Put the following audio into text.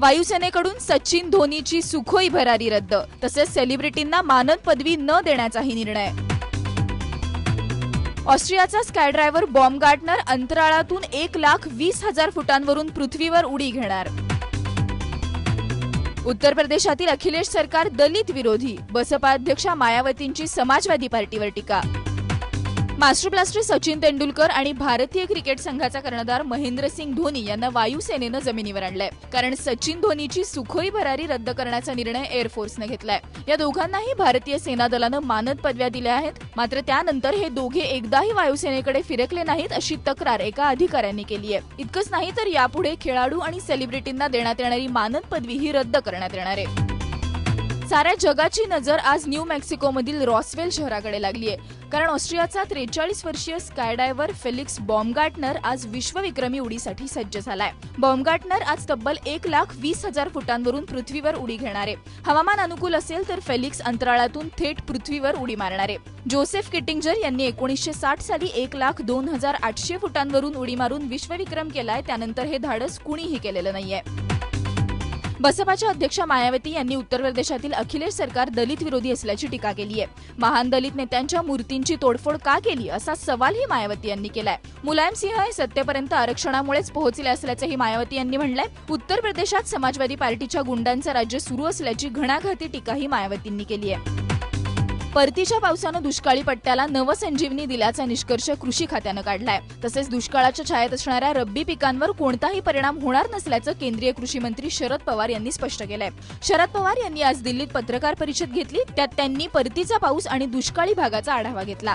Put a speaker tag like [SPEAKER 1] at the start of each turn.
[SPEAKER 1] वायुसेनेकडून सचिन धोनीची सुखोई भरारी रद्द, तसेच सेलिब्रिटींना मानद पदवी न देण्याचाही निर्णय. ऑस्ट्रियाचा स्काय ड्रायव्हर बॉम्बगार्टनर अंतराळातून 1,20,000 फुटांवरून पृथ्वीवर उडी घेणार. उत्तर प्रदेशातील अखिलेश सरकार दलित विरोधी, बसपा अध्यक्षा मायावतींची समाजवादी पार्टीवर टीका. मास्टर ब्लास्टर सचिन तेंडुलकर आणि भारतीय क्रिकेट संघाचा कर्णधार महेंद्रसिंग धोनी यांना वायुसेनेनं जमिनीवर आणलंय, कारण सचिन धोनीची सुखोई भरारी रद्द करण्याचा निर्णय एअरफोर्सने घेतलाय. या दोघांनाही भारतीय सेना दलानं मानद पदव्या दिल्या आहेत. मात्र त्यानंतर हे दोघे एकदाही वायुसेनेकडे फिरकले नाहीत अशी तक्रार एका अधिकाऱ्यांनी केली आहे. इतकंच नाही तर यापुढे खेळाडू आणि सेलिब्रिटींना देण्यात येणारी मानद पदवी ही रद्द करण्यात येणार आहे. साऱ्या जगाची नजर आज न्यू मेक्सिकोमधील रॉसवेल शहराकडे लागली आहे, कारण ऑस्ट्रियाचा 43 वर्षीय स्काय डायव्हर फेलिक्स बॉम्बगार्टनर आज विश्वविक्रमी उडीसाठी सज्ज झालाय. बॉम्बगार्टनर आज तब्बल 1,20,000 फुटांवरून पृथ्वीवर उडी घेणार आहे. हवामान अनुकूल असेल तर फेलिक्स अंतराळातून थेट पृथ्वीवर उडी मारणार आहे. जोसेफ किटिंजर यांनी 1960 साली 1,02,800 फुटांवरून उडी मारून विश्वविक्रम केलाय. त्यानंतर हे धाडस कुणीही केलेलं नाहीये. बसपाच्या अध्यक्षा मायावती यांनी उत्तर प्रदेशातील अखिलेश सरकार दलित विरोधी असल्याची टीका केली आहे. महान दलित नेत्यांच्या मूर्तींची तोडफोड का केली असा सवालही मायावती यांनी केलाय. मुलायम सिंह हे सत्तेपर्यंत आरक्षणामुळेच पोहोचले असल्याचंही मायावती यांनी म्हटलंय. उत्तर प्रदेशात समाजवादी पार्टीच्या गुंडांचं राज्य सुरू असल्याची घणाघाती टीकाही मायावतींनी केली आहे. परतीच्या पावसानं दुष्काळी पट्ट्याला नवसंजीवनी दिल्याचा निष्कर्ष कृषी खात्यानं काढलाय. तसेच दुष्काळाच्या छायेत असणाऱ्या रब्बी पिकांवर कोणताही परिणाम होणार नसल्याचं केंद्रीय कृषी मंत्री शरद पवार यांनी स्पष्ट केलंय. शरद पवार यांनी आज दिल्लीत पत्रकार परिषद घेतली. त्यात त्यांनी परतीचा पाऊस आणि दुष्काळी भागाचा आढावा घेतला.